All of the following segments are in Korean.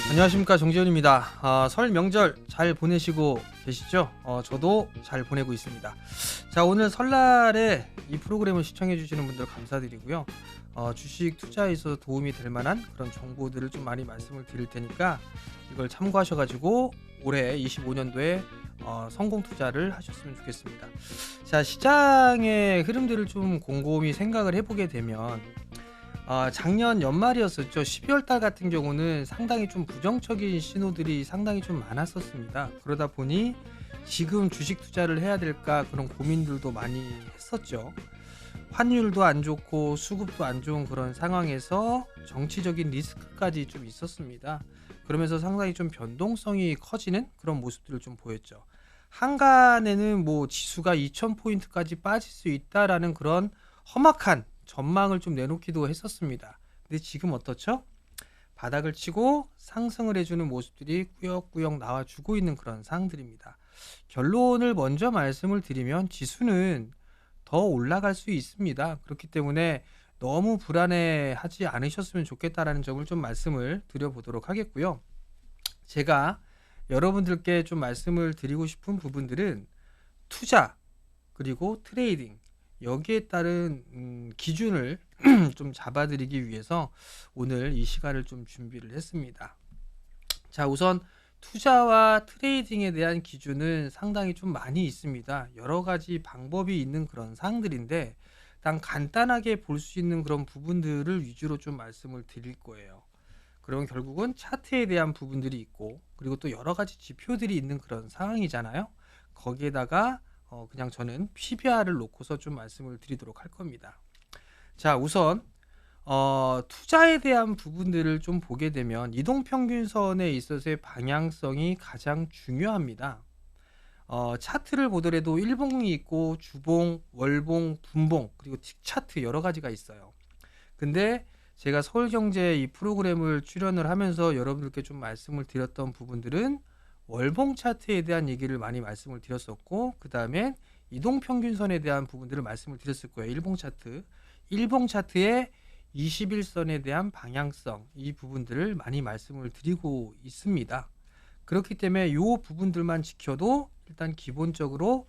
안녕하십니까, 정지현입니다. 설 명절 잘 보내시고 계시죠? 저도 잘 보내고 있습니다. 자, 오늘 설날에 이 프로그램을 시청해 주시는 분들 감사드리고요. 주식 투자에 있어서 도움이 될 만한 그런 정보들을 좀 많이 말씀을 드릴 테니까 이걸 참고하셔가지고 올해 25년도에 성공 투자를 하셨으면 좋겠습니다. 자, 시장의 흐름들을 좀 곰곰이 생각을 해보게 되면 작년 연말이었었죠. 12월 달 같은 경우는 상당히 좀 부정적인 신호들이 상당히 좀 많았었습니다. 그러다 보니 지금 주식 투자를 해야 될까 그런 고민들도 많이 했었죠. 환율도 안 좋고 수급도 안 좋은 그런 상황에서 정치적인 리스크까지 좀 있었습니다. 그러면서 상당히 좀 변동성이 커지는 그런 모습들을 좀 보였죠. 한간에는 뭐 지수가 2000포인트까지 빠질 수 있다라는 그런 험악한 전망을 좀 내놓기도 했었습니다. 근데 지금 어떻죠? 바닥을 치고 상승을 해주는 모습들이 꾸역꾸역 나와주고 있는 그런 상황들입니다. 결론을 먼저 말씀을 드리면 지수는 더 올라갈 수 있습니다. 그렇기 때문에 너무 불안해하지 않으셨으면 좋겠다라는 점을 좀 말씀을 드려보도록 하겠고요. 제가 여러분들께 좀 말씀을 드리고 싶은 부분들은 투자 그리고 트레이딩 여기에 따른 기준을 좀 잡아드리기 위해서 오늘 이 시간을 좀 준비를 했습니다. 자, 우선 투자와 트레이딩에 대한 기준은 상당히 좀 많이 있습니다. 여러 가지 방법이 있는 그런 사항들인데 일단 간단하게 볼 수 있는 그런 부분들을 위주로 좀 말씀을 드릴 거예요. 그러면 결국은 차트에 대한 부분들이 있고 그리고 또 여러 가지 지표들이 있는 그런 상황이잖아요. 거기에다가 그냥 저는 PBR을 놓고서 좀 말씀을 드리도록 할 겁니다. 자, 우선 투자에 대한 부분들을 좀 보게 되면 이동평균선에 있어서의 방향성이 가장 중요합니다. 차트를 보더라도 일봉이 있고 주봉, 월봉, 분봉 그리고 틱차트 여러 가지가 있어요. 근데 제가 서울경제 이 프로그램을 출연을 하면서 여러분들께 좀 말씀을 드렸던 부분들은 월봉 차트에 대한 얘기를 많이 말씀을 드렸었고 그 다음에 이동평균선에 대한 부분들을 말씀을 드렸을 거예요. 일봉 차트의 21선에 대한 방향성 이 부분들을 많이 말씀을 드리고 있습니다. 그렇기 때문에 이 부분들만 지켜도 일단 기본적으로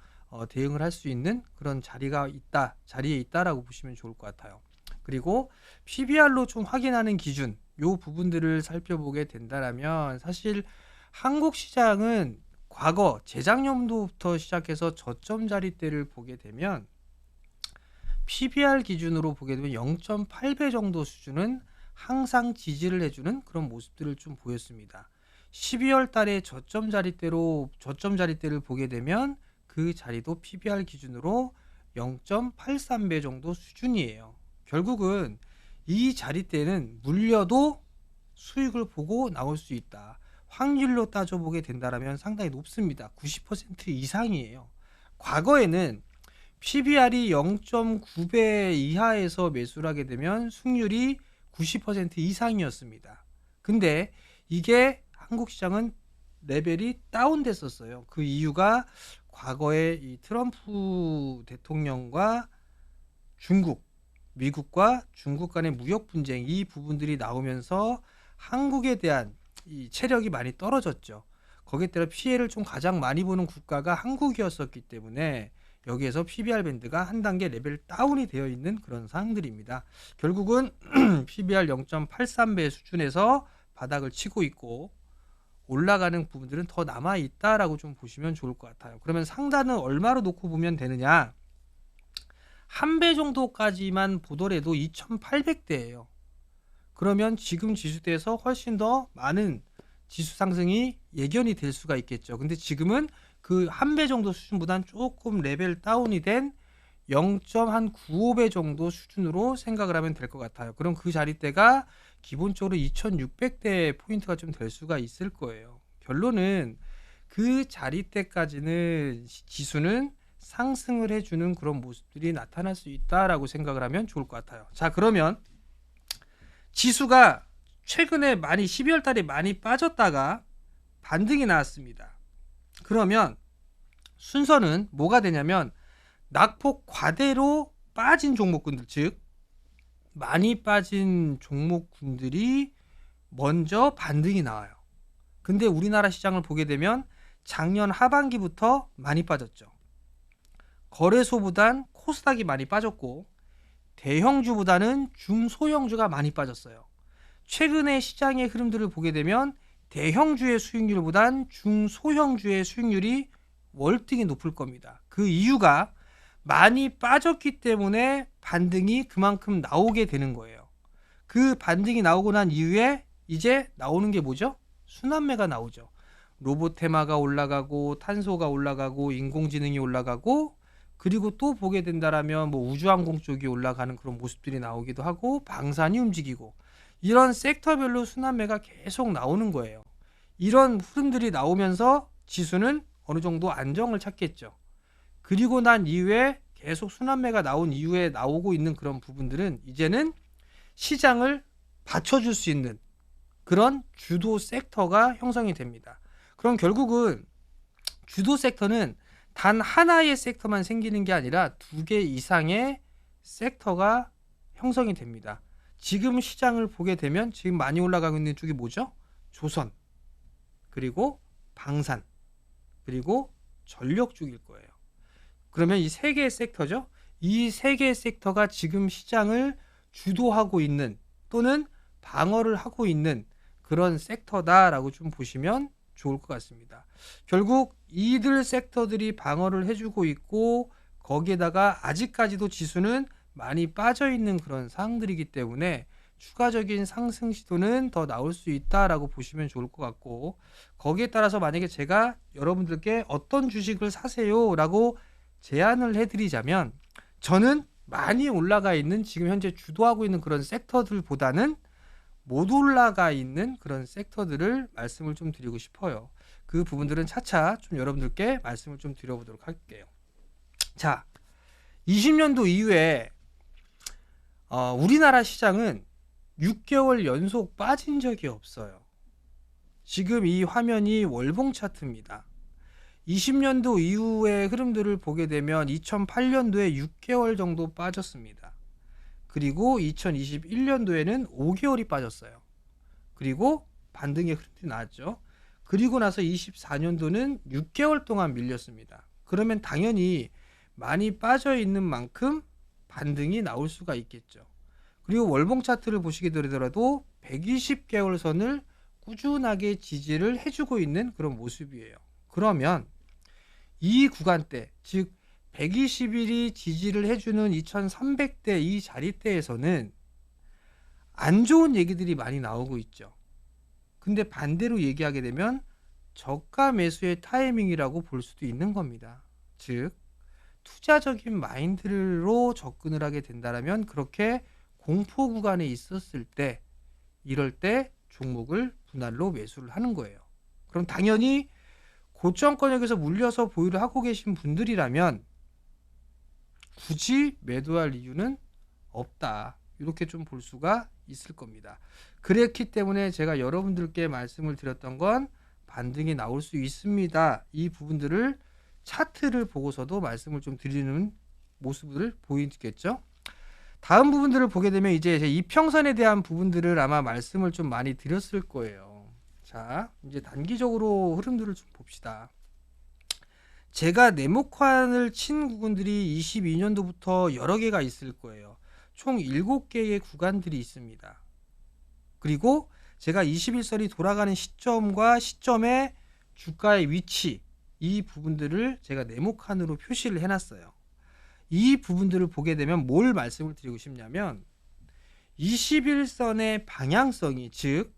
대응을 할 수 있는 그런 자리에 있다라고 보시면 좋을 것 같아요. 그리고 PBR로 좀 확인하는 기준 이 부분들을 살펴보게 된다면 사실 한국 시장은 과거 재작년도부터 시작해서 저점 자리대를 보게 되면 PBR 기준으로 보게 되면 0.8배 정도 수준은 항상 지지를 해주는 그런 모습들을 좀 보였습니다. 12월 달에 저점 자리대를 보게 되면 그 자리도 PBR 기준으로 0.83배 정도 수준이에요. 결국은 이 자리대는 물려도 수익을 보고 나올 수 있다. 확률로 따져보게 된다면 상당히 높습니다. 90% 이상이에요. 과거에는 PBR이 0.9배 이하에서 매수를 하게 되면 수익률이 90% 이상이었습니다. 근데 이게 한국 시장은 레벨이 다운됐었어요. 그 이유가 과거에 이 트럼프 대통령과 미국과 중국 간의 무역 분쟁 이 부분들이 나오면서 한국에 대한 이 체력이 많이 떨어졌죠. 거기에 따라 피해를 좀 가장 많이 보는 국가가 한국이었었기 때문에 여기에서 PBR 밴드가 한 단계 레벨 다운이 되어 있는 그런 상황들입니다. 결국은 PBR 0.83배 수준에서 바닥을 치고 있고 올라가는 부분들은 더 남아 있다라고 좀 보시면 좋을 것 같아요. 그러면 상단은 얼마로 놓고 보면 되느냐? 한 배 정도까지만 보더라도 2,800대예요. 그러면 지금 지수대에서 훨씬 더 많은 지수 상승이 예견이 될 수가 있겠죠. 근데 지금은 그 한 배 정도 수준보다는 조금 레벨 다운이 된 0.95배 정도 수준으로 생각을 하면 될 것 같아요. 그럼 그 자리대가 기본적으로 2600대 포인트가 좀 될 수가 있을 거예요. 결론은 그 자리대까지는 지수는 상승을 해주는 그런 모습들이 나타날 수 있다라고 생각을 하면 좋을 것 같아요. 자, 그러면 지수가 최근에 12월 달에 많이 빠졌다가 반등이 나왔습니다. 그러면 순서는 뭐가 되냐면 낙폭 과대로 빠진 종목군들, 즉 많이 빠진 종목군들이 먼저 반등이 나와요. 근데 우리나라 시장을 보게 되면 작년 하반기부터 많이 빠졌죠. 거래소보단 코스닥이 많이 빠졌고 대형주보다는 중소형주가 많이 빠졌어요. 최근에 시장의 흐름들을 보게 되면 대형주의 수익률보단 중소형주의 수익률이 월등히 높을 겁니다. 그 이유가 많이 빠졌기 때문에 반등이 그만큼 나오게 되는 거예요. 그 반등이 나오고 난 이후에 이제 나오는 게 뭐죠? 순환매가 나오죠. 로봇 테마가 올라가고 탄소가 올라가고 인공지능이 올라가고 그리고 또 보게 된다라면 뭐 우주항공 쪽이 올라가는 그런 모습들이 나오기도 하고 방산이 움직이고 이런 섹터별로 순환매가 계속 나오는 거예요. 이런 흐름들이 나오면서 지수는 어느 정도 안정을 찾겠죠. 그리고 난 이후에 계속 순환매가 나온 이후에 나오고 있는 그런 부분들은 이제는 시장을 받쳐줄 수 있는 그런 주도 섹터가 형성이 됩니다. 그럼 결국은 주도 섹터는 단 하나의 섹터만 생기는 게 아니라 2개 이상의 섹터가 형성이 됩니다. 지금 시장을 보게 되면 지금 많이 올라가고 있는 쪽이 뭐죠? 조선, 그리고 방산, 그리고 전력 쪽일 거예요. 그러면 이 3개의 섹터죠. 이 3개의 섹터가 지금 시장을 주도하고 있는 또는 방어를 하고 있는 그런 섹터다라고 좀 보시면 좋을 것 같습니다. 결국 이들 섹터들이 방어를 해주고 있고 거기에다가 아직까지도 지수는 많이 빠져 있는 그런 상황들이기 때문에 추가적인 상승 시도는 더 나올 수 있다라고 보시면 좋을 것 같고 거기에 따라서 만약에 제가 여러분들께 어떤 주식을 사세요라고 제안을 해드리자면 저는 많이 올라가 있는 지금 현재 주도하고 있는 그런 섹터들보다는 못 올라가 있는 그런 섹터들을 말씀을 좀 드리고 싶어요. 그 부분들은 차차 좀 여러분들께 말씀을 좀 드려보도록 할게요. 자, 20년도 이후에 우리나라 시장은 6개월 연속 빠진 적이 없어요. 지금 이 화면이 월봉 차트입니다. 20년도 이후의 흐름들을 보게 되면 2008년도에 6개월 정도 빠졌습니다. 그리고 2021년도에는 5개월이 빠졌어요. 그리고 반등의 흐름이 나왔죠. 그리고 나서 24년도는 6개월 동안 밀렸습니다. 그러면 당연히 많이 빠져 있는 만큼 반등이 나올 수가 있겠죠. 그리고 월봉 차트를 보시게 되더라도 120개월 선을 꾸준하게 지지를 해주고 있는 그런 모습이에요. 그러면 이 구간대, 즉 120일이 지지를 해주는 2300대 이 자리대에서는 안 좋은 얘기들이 많이 나오고 있죠. 근데 반대로 얘기하게 되면 저가 매수의 타이밍이라고 볼 수도 있는 겁니다. 즉 투자적인 마인드로 접근을 하게 된다면 그렇게 공포 구간에 있었을 때 이럴 때 종목을 분할로 매수를 하는 거예요. 그럼 당연히 고점권역에서 물려서 보유를 하고 계신 분들이라면 굳이 매도할 이유는 없다. 이렇게 좀 볼 수가 있을 겁니다. 그랬기 때문에 제가 여러분들께 말씀을 드렸던 건 반등이 나올 수 있습니다. 이 부분들을 차트를 보고서도 말씀을 좀 드리는 모습을 보이겠죠. 다음 부분들을 보게 되면 이제 제 이평선에 대한 부분들을 아마 말씀을 좀 많이 드렸을 거예요. 자, 이제 단기적으로 흐름들을 좀 봅시다. 제가 네모칸을 친 구간들이 22년도부터 여러 개가 있을 거예요. 총 7개의 구간들이 있습니다. 그리고 제가 21선이 돌아가는 시점과 시점의 주가의 위치, 이 부분들을 제가 네모칸으로 표시를 해놨어요. 이 부분들을 보게 되면 뭘 말씀을 드리고 싶냐면 21선의 방향성이, 즉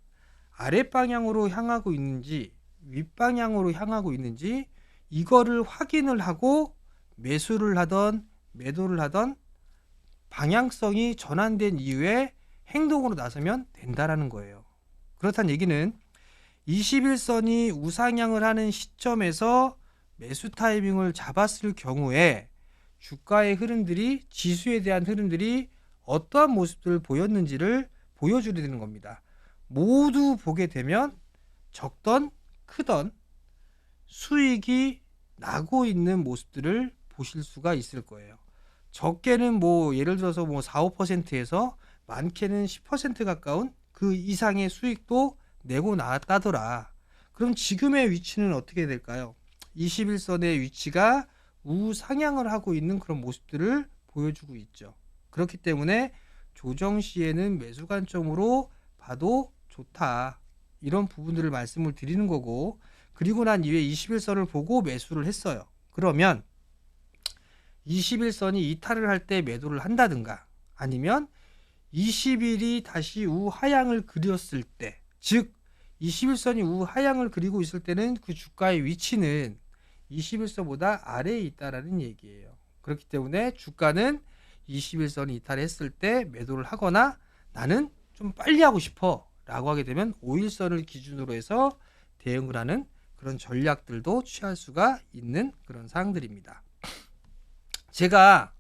아랫방향으로 향하고 있는지 윗방향으로 향하고 있는지 이거를 확인을 하고 매수를 하던 매도를 하던 방향성이 전환된 이후에 행동으로 나서면 된다라는 거예요. 그렇다는 얘기는 21선이 우상향을 하는 시점에서 매수 타이밍을 잡았을 경우에 주가의 흐름들이, 지수에 대한 흐름들이 어떠한 모습들을 보였는지를 보여주게 되는 겁니다. 모두 보게 되면 적던 크던 수익이 나고 있는 모습들을 보실 수가 있을 거예요. 적게는 뭐 예를 들어서 뭐 4, 5%에서 많게는 10% 가까운 그 이상의 수익도 내고 나왔다더라. 그럼 지금의 위치는 어떻게 될까요? 21선의 위치가 우상향을 하고 있는 그런 모습들을 보여주고 있죠. 그렇기 때문에 조정 시에는 매수 관점으로 봐도 좋다. 이런 부분들을 말씀을 드리는 거고, 그리고 난 이후에 21선을 보고 매수를 했어요. 그러면 21선이 이탈을 할 때 매도를 한다든가, 아니면 20일이 다시 우하향을 그렸을 때, 즉 21선이 우하향을 그리고 있을 때는 그 주가의 위치는 21선보다 아래에 있다라는 얘기예요. 그렇기 때문에 주가는 21선이 이탈했을 때 매도를 하거나, 나는 좀 빨리 하고 싶어 라고 하게 되면 5일선을 기준으로 해서 대응을 하는 그런 전략들도 취할 수가 있는 그런 사항들입니다. 제가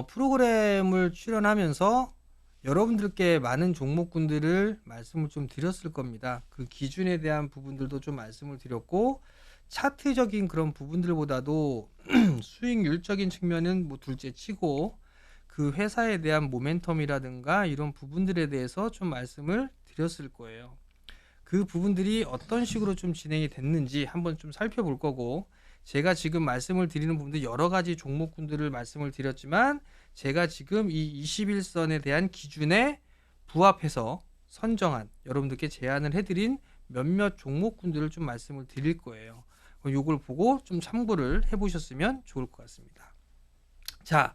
프로그램을 출연하면서 여러분들께 많은 종목군들을 말씀을 좀 드렸을 겁니다. 그 기준에 대한 부분들도 좀 말씀을 드렸고, 차트적인 그런 부분들보다도 수익률적인 측면은 뭐 둘째 치고, 그 회사에 대한 모멘텀이라든가 이런 부분들에 대해서 좀 말씀을 드렸을 거예요. 그 부분들이 어떤 식으로 좀 진행이 됐는지 한번 좀 살펴볼 거고, 제가 지금 말씀을 드리는 부분들 여러 가지 종목군들을 말씀을 드렸지만, 제가 지금 이 21선에 대한 기준에 부합해서 선정한, 여러분들께 제안을 해드린 몇몇 종목군들을 좀 말씀을 드릴 거예요. 요걸 보고 좀 참고를 해보셨으면 좋을 것 같습니다. 자,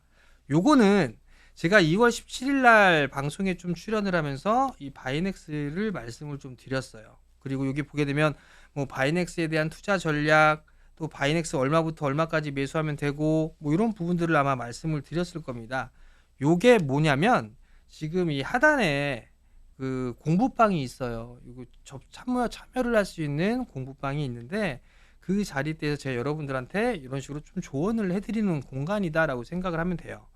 요거는 제가 2월 17일 날 방송에 좀 출연을 하면서 이 바이넥스를 말씀을 좀 드렸어요. 그리고 여기 보게 되면 뭐 바이넥스에 대한 투자 전략, 또 바이넥스 얼마부터 얼마까지 매수하면 되고, 뭐 이런 부분들을 아마 말씀을 드렸을 겁니다. 요게 뭐냐면, 지금 이 하단에 그 공부방이 있어요. 이거 참여를 할 수 있는 공부방이 있는데, 그 자리대에서 제가 여러분들한테 이런 식으로 좀 조언을 해드리는 공간이다라고 생각을 하면 돼요.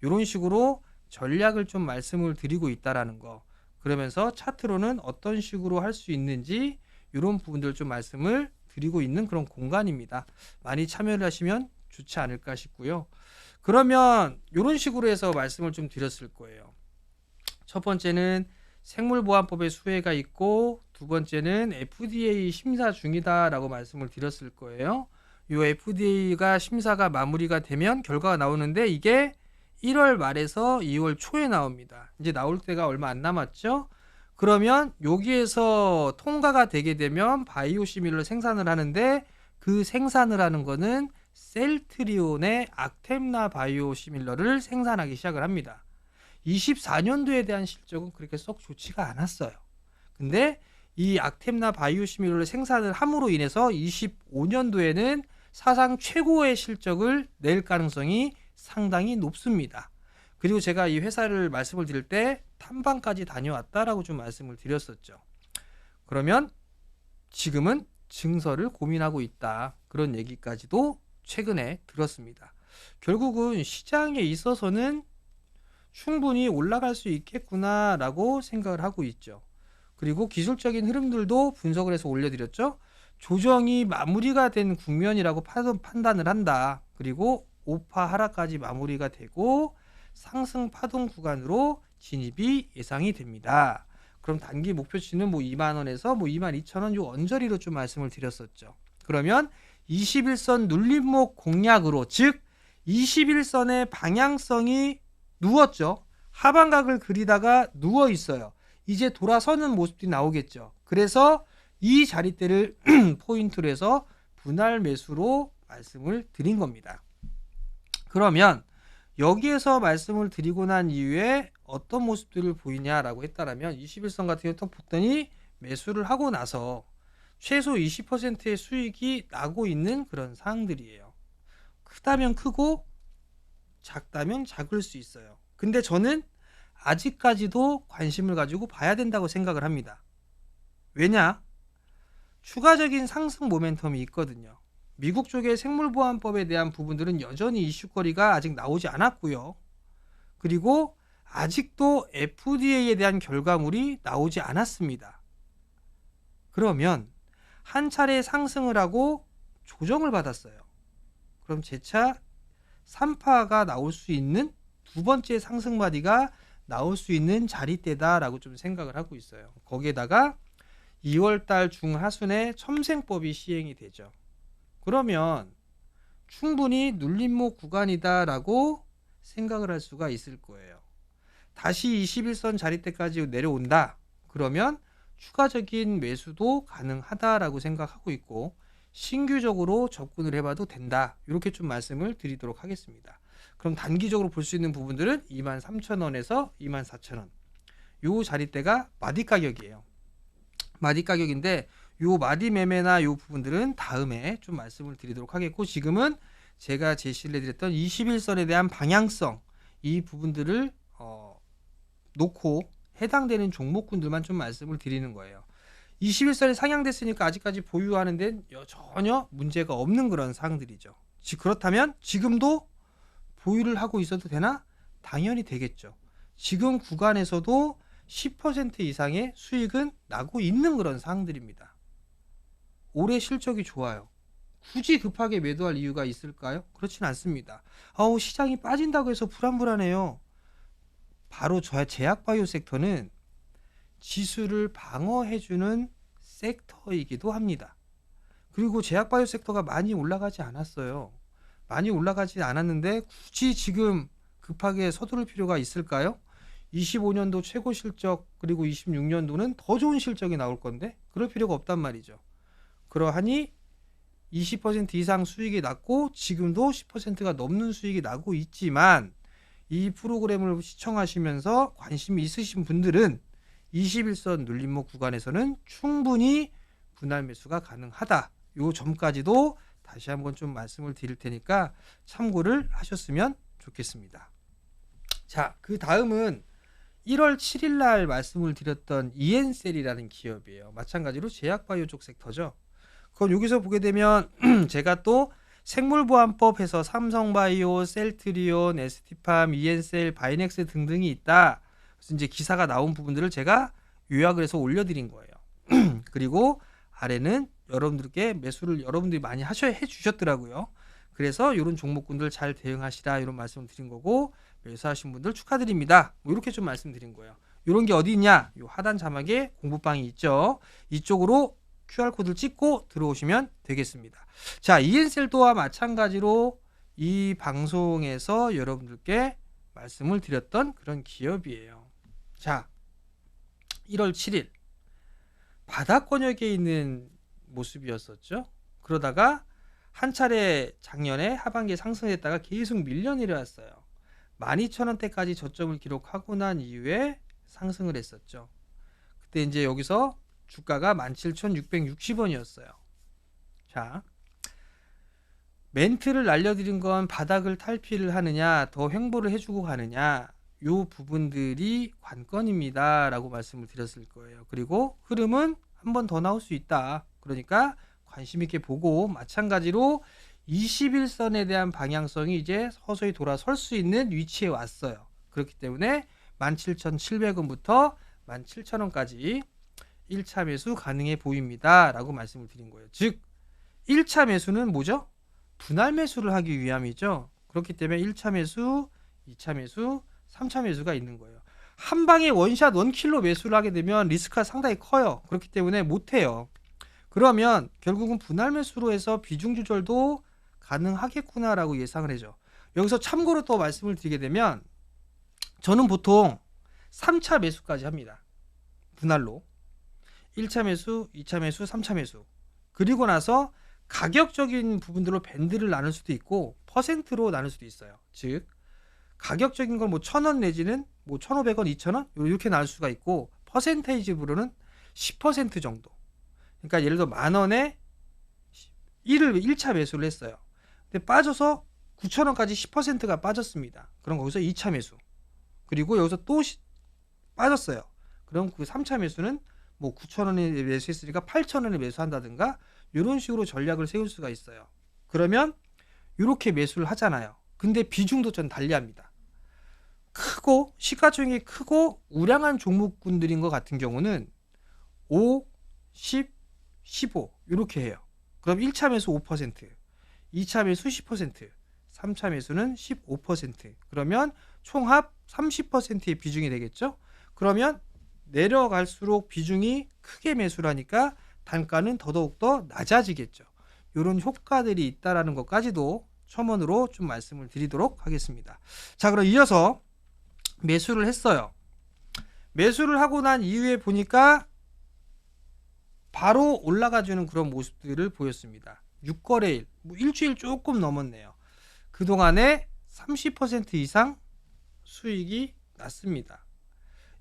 이런 식으로 전략을 좀 말씀을 드리고 있다라는 거, 그러면서 차트로는 어떤 식으로 할 수 있는지 이런 부분들 좀 말씀을 드리고 있는 그런 공간입니다. 많이 참여를 하시면 좋지 않을까 싶고요. 그러면 이런 식으로 해서 말씀을 좀 드렸을 거예요. 첫 번째는 생물보안법의 수혜가 있고, 두 번째는 FDA 심사 중이다 라고 말씀을 드렸을 거예요. 이 FDA가 심사가 마무리가 되면 결과가 나오는데, 이게 1월 말에서 2월 초에 나옵니다. 이제 나올 때가 얼마 안 남았죠. 그러면 여기에서 통과가 되게 되면 바이오시밀러 생산을 하는데, 그 생산을 하는 거는 셀트리온의 악템나 바이오시밀러를 생산하기 시작을 합니다. 24년도에 대한 실적은 그렇게 썩 좋지가 않았어요. 근데 이 악템나 바이오시밀러를 생산을 함으로 인해서 25년도에는 사상 최고의 실적을 낼 가능성이 상당히 높습니다. 그리고 제가 이 회사를 말씀을 드릴 때 탐방까지 다녀왔다라고 좀 말씀을 드렸었죠. 그러면 지금은 증설을 고민하고 있다, 그런 얘기까지도 최근에 들었습니다. 결국은 시장에 있어서는 충분히 올라갈 수 있겠구나 라고 생각을 하고 있죠. 그리고 기술적인 흐름들도 분석을 해서 올려드렸죠. 조정이 마무리가 된 국면이라고 판단을 한다. 그리고 5파 하락까지 마무리가 되고 상승 파동 구간으로 진입이 예상이 됩니다. 그럼 단기 목표치는 뭐 2만원에서 뭐 22,000원 요 언저리로 좀 말씀을 드렸었죠. 그러면 21선 눌림목 공략으로, 즉 21선의 방향성이 누웠죠. 하반각을 그리다가 누워 있어요. 이제 돌아서는 모습들이 나오겠죠. 그래서 이 자리대를 포인트로 해서 분할 매수로 말씀을 드린 겁니다. 그러면 여기에서 말씀을 드리고 난 이후에 어떤 모습들을 보이냐라고 했다라면, 21선 같은 경우 또 봤더니 매수를 하고 나서 최소 20%의 수익이 나고 있는 그런 사항들이에요. 크다면 크고 작다면 작을 수 있어요. 근데 저는 아직까지도 관심을 가지고 봐야 된다고 생각을 합니다. 왜냐? 추가적인 상승 모멘텀이 있거든요. 미국 쪽의 생물보안법에 대한 부분들은 여전히 이슈거리가 아직 나오지 않았고요. 그리고 아직도 FDA에 대한 결과물이 나오지 않았습니다. 그러면 한 차례 상승을 하고 조정을 받았어요. 그럼 재차 3파가 나올 수 있는 두 번째 상승 마디가 나올 수 있는 자리대다라고 좀 생각을 하고 있어요. 거기에다가 2월달 중하순에 첨생법이 시행이 되죠. 그러면 충분히 눌림목 구간이다라고 생각을 할 수가 있을 거예요. 다시 21선 자리대까지 내려온다. 그러면 추가적인 매수도 가능하다라고 생각하고 있고 신규적으로 접근을 해봐도 된다. 이렇게 좀 말씀을 드리도록 하겠습니다. 그럼 단기적으로 볼 수 있는 부분들은 23,000원에서 24,000원. 요 자리대가 마디 가격이에요. 마디 가격인데 요 마디 매매나 요 부분들은 다음에 좀 말씀을 드리도록 하겠고 지금은 제가 제시를 해드렸던 21선에 대한 방향성 이 부분들을 놓고 해당되는 종목군들만 좀 말씀을 드리는 거예요. 21선이 상향됐으니까 아직까지 보유하는 데는 전혀 문제가 없는 그런 사항들이죠. 그렇다면 지금도 보유를 하고 있어도 되나? 당연히 되겠죠. 지금 구간에서도 10% 이상의 수익은 나고 있는 그런 사항들입니다. 올해 실적이 좋아요. 굳이 급하게 매도할 이유가 있을까요? 그렇진 않습니다. 시장이 빠진다고 해서 불안해요. 바로 제약바이오 섹터는 지수를 방어해주는 섹터이기도 합니다. 그리고 제약바이오 섹터가 많이 올라가지 않았어요. 많이 올라가지 않았는데 굳이 지금 급하게 서두를 필요가 있을까요? 25년도 최고 실적 그리고 26년도는 더 좋은 실적이 나올 건데 그럴 필요가 없단 말이죠. 그러하니 20% 이상 수익이 났고 지금도 10%가 넘는 수익이 나고 있지만 이 프로그램을 시청하시면서 관심이 있으신 분들은 21선 눌림목 구간에서는 충분히 분할 매수가 가능하다. 요 점까지도 다시 한번 좀 말씀을 드릴 테니까 참고를 하셨으면 좋겠습니다. 자, 그 다음은 1월 7일 날 말씀을 드렸던 이엔셀이라는 기업이에요. 마찬가지로 제약바이오 쪽 섹터죠. 그럼 여기서 보게 되면 제가 또 생물보안법 해서 삼성바이오, 셀트리온, ST팜, 이엔셀, 바이넥스 등등이 있다. 그래서 이제 기사가 나온 부분들을 제가 요약을 해서 올려드린 거예요. 그리고 아래는 여러분들께 매수를 여러분들이 많이 해주셨더라고요. 그래서 이런 종목군들 잘 대응하시라 이런 말씀을 드린 거고 매수하신 분들 축하드립니다. 뭐 이렇게 좀 말씀드린 거예요. 이런 게 어디 있냐? 요 하단 자막에 공부방이 있죠. 이쪽으로 QR코드를 찍고 들어오시면 되겠습니다. 자, 이엔셀 또한 마찬가지로 이 방송에서 여러분들께 말씀을 드렸던 그런 기업이에요. 자, 1월 7일 바닥 권역에 있는 모습이었었죠. 그러다가 한 차례 작년에 하반기에 상승했다가 계속 밀려 내려왔어요. 12,000원대까지 저점을 기록하고 난 이후에 상승을 했었죠. 그때 이제 여기서 주가가 17,660원이었어요. 자, 멘트를 날려드린 건 바닥을 탈피를 하느냐 더 횡보를 해주고 가느냐 요 부분들이 관건입니다 라고 말씀을 드렸을 거예요. 그리고 흐름은 한 번 더 나올 수 있다. 그러니까 관심 있게 보고 마찬가지로 21선에 대한 방향성이 이제 서서히 돌아설 수 있는 위치에 왔어요. 그렇기 때문에 17,700원부터 17,000원까지 1차 매수 가능해 보입니다 라고 말씀을 드린 거예요. 즉 1차 매수는 뭐죠? 분할 매수를 하기 위함이죠. 그렇기 때문에 1차 매수, 2차 매수, 3차 매수가 있는 거예요. 한 방에 원샷 원킬로 매수를 하게 되면 리스크가 상당히 커요. 그렇기 때문에 못해요. 그러면 결국은 분할 매수로 해서 비중 조절도 가능하겠구나라고 예상을 해죠. 여기서 참고로 또 말씀을 드리게 되면 저는 보통 3차 매수까지 합니다. 분할로 1차 매수, 2차 매수, 3차 매수 그리고 나서 가격적인 부분들로 밴드를 나눌 수도 있고 퍼센트로 나눌 수도 있어요. 즉 가격적인 건 뭐 1,000원 내지는 뭐 1,500원, 2,000원 이렇게 나눌 수가 있고 퍼센테이지로는 10% 정도. 그러니까 예를 들어 10,000원에 1차 매수를 했어요. 근데 빠져서 9,000원까지 10%가 빠졌습니다. 그럼 거기서 2차 매수. 그리고 여기서 또 빠졌어요. 그럼 그 3차 매수는 뭐 9,000원에 매수했으니까 8,000원에 매수한다든가 이런 식으로 전략을 세울 수가 있어요. 그러면 이렇게 매수를 하잖아요. 근데 비중도 좀 달리합니다. 크고 시가총액이 크고 우량한 종목군들인 것 같은 경우는 5, 10, 15 이렇게 해요. 그럼 1차 매수 5%, 2차 매수 10%, 3차 매수는 15%. 그러면 총합 30%의 비중이 되겠죠. 그러면 내려갈수록 비중이 크게 매수를 하니까 단가는 더더욱더 낮아지겠죠. 이런 효과들이 있다라는 것까지도 첨언으로 좀 말씀을 드리도록 하겠습니다. 자, 그럼 이어서 매수를 했어요. 매수를 하고 난 이후에 보니까 바로 올라가주는 그런 모습들을 보였습니다. 6거래일, 일주일 조금 넘었네요. 그동안에 30% 이상 수익이 났습니다.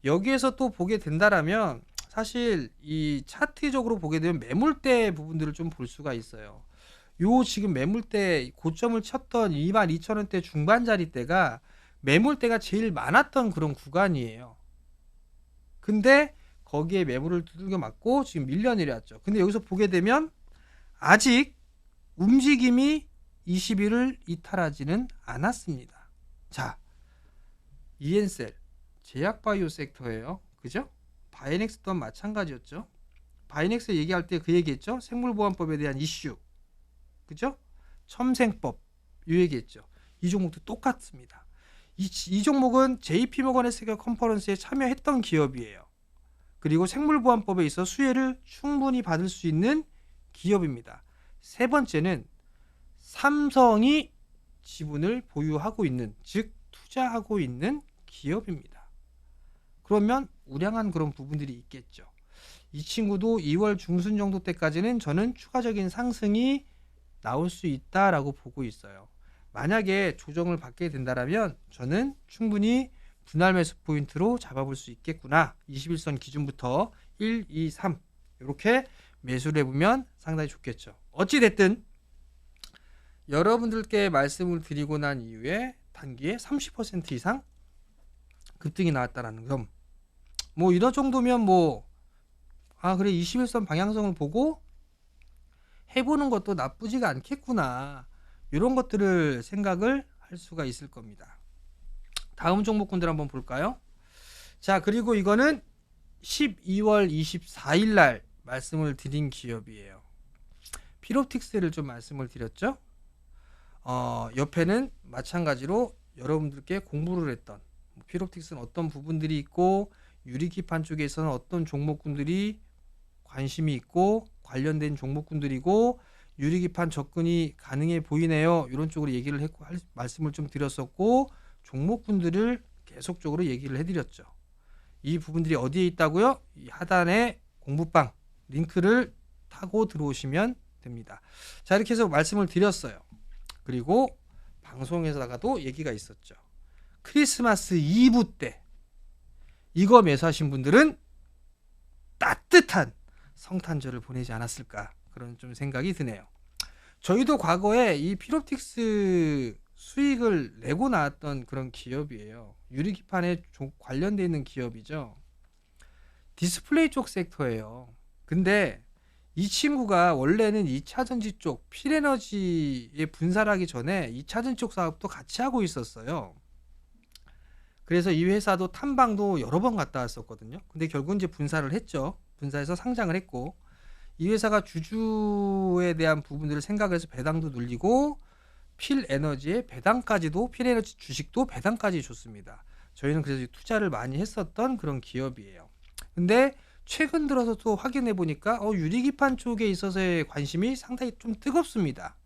여기에서 또 보게 된다라면 사실 이 차트적으로 보게 되면 매물대 부분들을 좀 볼 수가 있어요. 요 지금 매물대 고점을 쳤던 22,000원대 중반자리대가 매물대가 제일 많았던 그런 구간이에요. 근데 거기에 매물을 두들겨 맞고 지금 밀려 내려왔죠. 근데 여기서 보게 되면 아직 움직임이 20일을 이탈하지는 않았습니다. 자, 이엔셀 제약바이오 섹터예요. 그죠? 바이넥스 또한 마찬가지였죠. 바이넥스 얘기할 때 그 얘기했죠. 생물보안법에 대한 이슈. 그죠? 첨생법 이 얘기했죠. 이 종목도 똑같습니다. 이 종목은 JP모건의 세계 컨퍼런스에 참여했던 기업이에요. 그리고 생물보안법에 있어 수혜를 충분히 받을 수 있는 기업입니다. 세 번째는 삼성이 지분을 보유하고 있는, 즉 투자하고 있는 기업입니다. 그러면 우량한 그런 부분들이 있겠죠. 이 친구도 2월 중순 정도 때까지는 저는 추가적인 상승이 나올 수 있다라고 보고 있어요. 만약에 조정을 받게 된다면 저는 충분히 분할 매수 포인트로 잡아볼 수 있겠구나. 21선 기준부터 1, 2, 3 이렇게 매수를 해보면 상당히 좋겠죠. 어찌됐든 여러분들께 말씀을 드리고 난 이후에 단기에 30% 이상 급등이 나왔다는 점. 뭐 이런 정도면 그래 21선 방향성을 보고 해보는 것도 나쁘지가 않겠구나. 이런 것들을 생각을 할 수가 있을 겁니다. 다음 종목군들 한번 볼까요? 자, 그리고 이거는 12월 24일 날 말씀을 드린 기업이에요. 피롭틱스를 좀 말씀을 드렸죠. 옆에는 마찬가지로 여러분들께 공부를 했던 피롭틱스는 어떤 부분들이 있고 유리기판 쪽에서는 어떤 종목군들이 관심이 있고 관련된 종목군들이고 유리기판 접근이 가능해 보이네요. 이런 쪽으로 얘기를 했고 말씀을 좀 드렸었고 종목군들을 계속적으로 얘기를 해드렸죠. 이 부분들이 어디에 있다고요? 이 하단에 공부방 링크를 타고 들어오시면 됩니다. 자, 이렇게 해서 말씀을 드렸어요. 그리고 방송에서다가도 얘기가 있었죠. 크리스마스 이브 때 이거 매수하신 분들은 따뜻한 성탄절을 보내지 않았을까 그런 좀 생각이 드네요. 저희도 과거에 이 피롭틱스 수익을 내고 나왔던 그런 기업이에요. 유리기판에 관련되어 있는 기업이죠. 디스플레이 쪽 섹터예요. 근데 이 친구가 원래는 2차전지 쪽 필에너지에 분사를 하기 전에 2차전지 쪽 사업도 같이 하고 있었어요. 그래서 이 회사도 탐방도 여러 번 갔다 왔었거든요. 근데 결국 이제 분사를 했죠. 분사해서 상장을 했고 이 회사가 주주에 대한 부분들을 생각해서 배당도 늘리고 필에너지의 배당까지도 필에너지 주식도 배당까지 줬습니다. 저희는 그래서 투자를 많이 했었던 그런 기업이에요. 근데 최근 들어서 또 확인해 보니까 유리기판 쪽에 있어서의 관심이 상당히 좀 뜨겁습니다.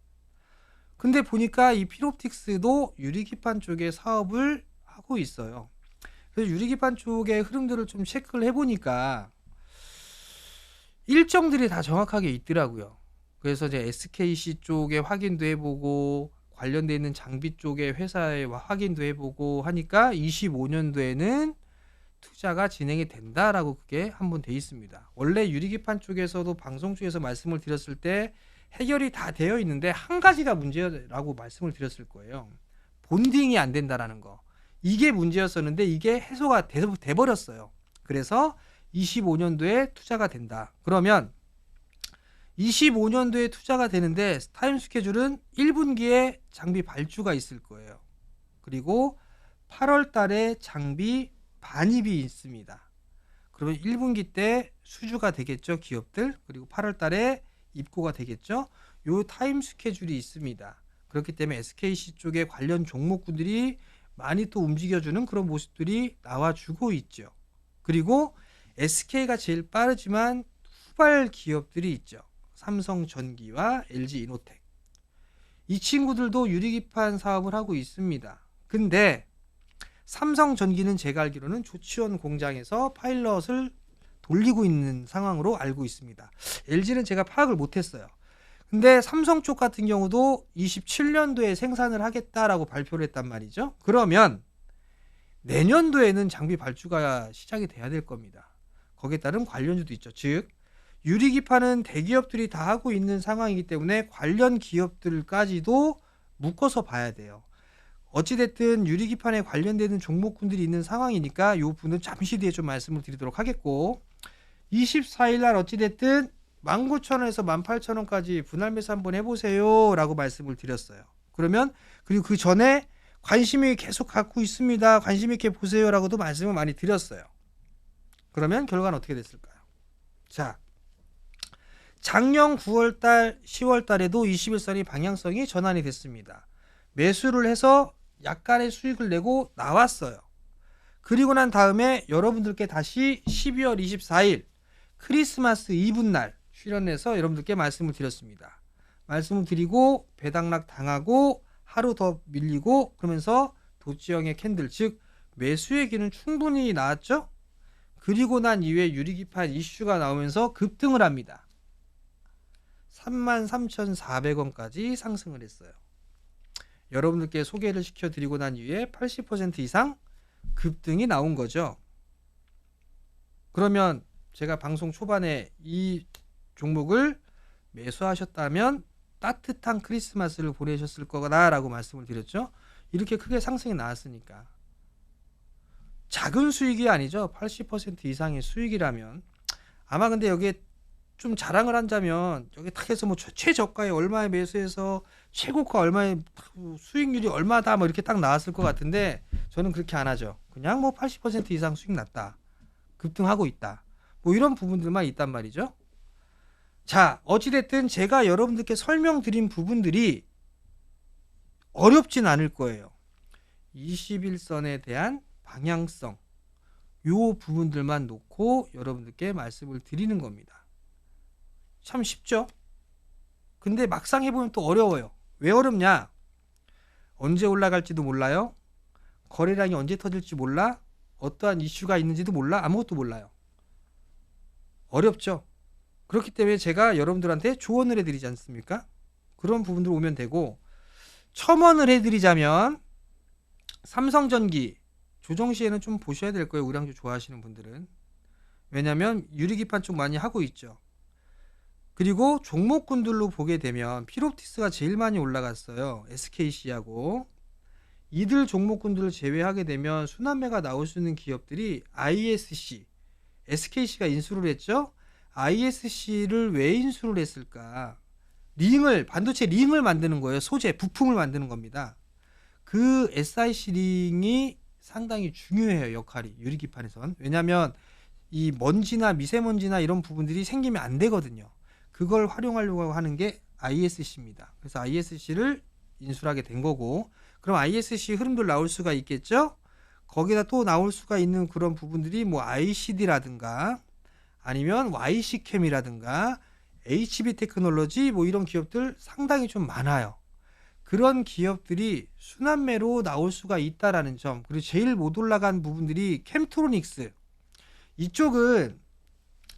근데 보니까 이 필옵틱스도 유리기판 쪽에 사업을 하고 있어요. 그래서 유리기판 쪽의 흐름들을 좀 체크를 해보니까 일정들이 다 정확하게 있더라고요. 그래서 이제 SKC 쪽에 확인도 해보고 관련되어 있는 장비 쪽의 회사에 확인도 해보고 하니까 25년도에는 투자가 진행이 된다라고 그게 한번 돼 있습니다. 원래 유리기판 쪽에서도 방송 중에서 말씀을 드렸을 때 해결이 다 되어 있는데 한 가지가 문제라고 말씀을 드렸을 거예요. 본딩이 안 된다라는 거. 이게 문제였었는데 이게 해소가 돼버렸어요. 그래서 25년도에 투자가 된다. 그러면 25년도에 투자가 되는데 타임 스케줄은 1분기에 장비 발주가 있을 거예요. 그리고 8월 달에 장비 반입이 있습니다. 그러면 1분기 때 수주가 되겠죠, 기업들. 그리고 8월 달에 입고가 되겠죠. 요 타임 스케줄이 있습니다. 그렇기 때문에 SKC 쪽의 관련 종목군들이 많이 또 움직여주는 그런 모습들이 나와주고 있죠. 그리고 SK가 제일 빠르지만 후발 기업들이 있죠. 삼성전기와 LG이노텍. 이 친구들도 유리기판 사업을 하고 있습니다. 근데 삼성전기는 제가 알기로는 조치원 공장에서 파일럿을 돌리고 있는 상황으로 알고 있습니다. LG는 제가 파악을 못했어요. 근데 삼성 쪽 같은 경우도 27년도에 생산을 하겠다라고 발표를 했단 말이죠. 그러면 내년도에는 장비 발주가 시작이 돼야 될 겁니다. 거기에 따른 관련주도 있죠. 즉 유리기판은 대기업들이 다 하고 있는 상황이기 때문에 관련 기업들까지도 묶어서 봐야 돼요. 어찌됐든 유리기판에 관련되는 종목군들이 있는 상황이니까 이 부분은 잠시 뒤에 좀 말씀을 드리도록 하겠고, 24일날 어찌됐든 19,000원에서 18,000원까지 분할 매수 한번 해보세요 라고 말씀을 드렸어요. 그러면 그리고 그 전에 관심이 계속 갖고 있습니다, 관심 있게 보세요 라고도 말씀을 많이 드렸어요. 그러면 결과는 어떻게 됐을까요? 자, 작년 9월달 10월달에도 21선이 방향성이 전환이 됐습니다. 매수를 해서 약간의 수익을 내고 나왔어요. 그리고 난 다음에 여러분들께 다시 12월 24일 크리스마스 이브날 출연해서 여러분들께 말씀을 드렸습니다. 말씀을 드리고 배당락 당하고 하루 더 밀리고 그러면서 도치형의 캔들, 즉 매수의 기는 충분히 나왔죠. 그리고 난 이후에 유리기판 이슈가 나오면서 급등을 합니다. 33,400원까지 상승을 했어요. 여러분들께 소개를 시켜드리고 난 이후에 80% 이상 급등이 나온 거죠. 그러면 제가 방송 초반에 이 종목을 매수하셨다면 따뜻한 크리스마스를 보내셨을 거다라고 말씀을 드렸죠. 이렇게 크게 상승이 나왔으니까. 작은 수익이 아니죠. 80% 이상의 수익이라면. 아마 근데 여기에 좀 자랑을 한다면 여기 탁 해서 뭐 최저가에 얼마에 매수해서 최고가 얼마에 수익률이 얼마다 뭐 이렇게 딱 나왔을 것 같은데 저는 그렇게 안 하죠. 그냥 뭐 80% 이상 수익 났다, 급등하고 있다, 뭐 이런 부분들만 있단 말이죠. 자, 어찌됐든 제가 여러분들께 설명드린 부분들이 어렵진 않을 거예요. 21선에 대한 방향성, 요 부분들만 놓고 여러분들께 말씀을 드리는 겁니다. 참 쉽죠? 근데 막상 해보면 또 어려워요. 왜 어렵냐? 언제 올라갈지도 몰라요. 거래량이 언제 터질지 몰라. 어떠한 이슈가 있는지도 몰라. 아무것도 몰라요. 어렵죠? 그렇기 때문에 제가 여러분들한테 조언을 해드리지 않습니까? 그런 부분들 오면 되고, 첨언을 해드리자면 삼성전기 조정 시에는 좀 보셔야 될 거예요. 우량주 좋아하시는 분들은. 왜냐면 유리기판 쪽 많이 하고 있죠. 그리고 종목군들로 보게 되면 피롭티스가 제일 많이 올라갔어요. SKC하고. 이들 종목군들을 제외하게 되면 순환매가 나올 수 있는 기업들이 ISC, SKC가 인수를 했죠. ISC를 왜 인수를 했을까? 반도체 링을 만드는 거예요. 소재, 부품을 만드는 겁니다. 그 SIC 링이 상당히 중요해요. 역할이 유리기판에선. 왜냐하면 이 먼지나 미세먼지나 이런 부분들이 생기면 안 되거든요. 그걸 활용하려고 하는 게 ISC입니다. 그래서 ISC를 인수하게 된 거고, 그럼 ISC 흐름도 나올 수가 있겠죠. 거기다 또 나올 수가 있는 그런 부분들이 뭐 ICD라든가 아니면 YC캠이라든가 HB 테크놀로지 뭐 이런 기업들 상당히 좀 많아요. 그런 기업들이 순환매로 나올 수가 있다라는 점. 그리고 제일 못 올라간 부분들이 캠트로닉스. 이쪽은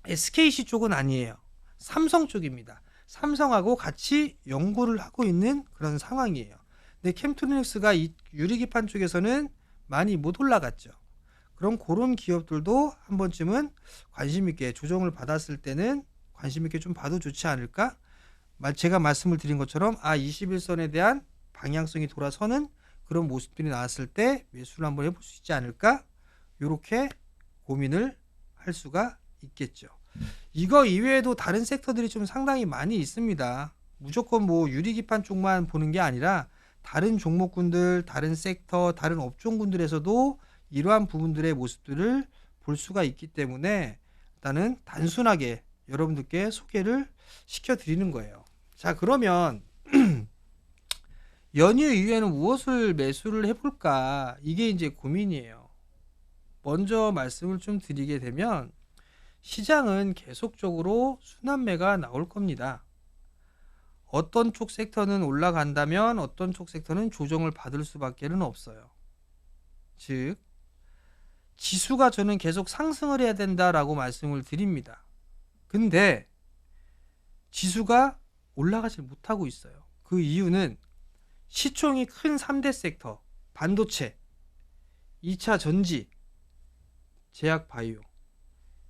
SKC 쪽은 아니에요. 삼성 쪽입니다. 삼성하고 같이 연구를 하고 있는 그런 상황이에요. 근데 캠트로닉스가 이 유리기판 쪽에서는 많이 못 올라갔죠. 그럼 그런 기업들도 한 번쯤은 관심 있게 조정을 받았을 때는 관심 있게 좀 봐도 좋지 않을까? 제가 말씀을 드린 것처럼 21선에 대한 방향성이 돌아서는 그런 모습들이 나왔을 때 매수를 한번 해볼 수 있지 않을까? 이렇게 고민을 할 수가 있겠죠. 이거 이외에도 다른 섹터들이 좀 상당히 많이 있습니다. 무조건 뭐 유리기판 쪽만 보는 게 아니라 다른 종목군들, 다른 섹터, 다른 업종군들에서도 이러한 부분들의 모습들을 볼 수가 있기 때문에 일단은 단순하게 여러분들께 소개를 시켜드리는 거예요. 자, 그러면 연휴 이후에는 무엇을 매수를 해볼까? 이게 이제 고민이에요. 먼저 말씀을 좀 드리게 되면 시장은 계속적으로 순환매가 나올 겁니다. 어떤 쪽 섹터는 올라간다면 어떤 쪽 섹터는 조정을 받을 수밖에는 없어요. 즉, 지수가 저는 계속 상승을 해야 된다라고 말씀을 드립니다. 근데 지수가 올라가질 못하고 있어요. 그 이유는 시총이 큰 3대 섹터, 반도체, 2차 전지, 제약 바이오,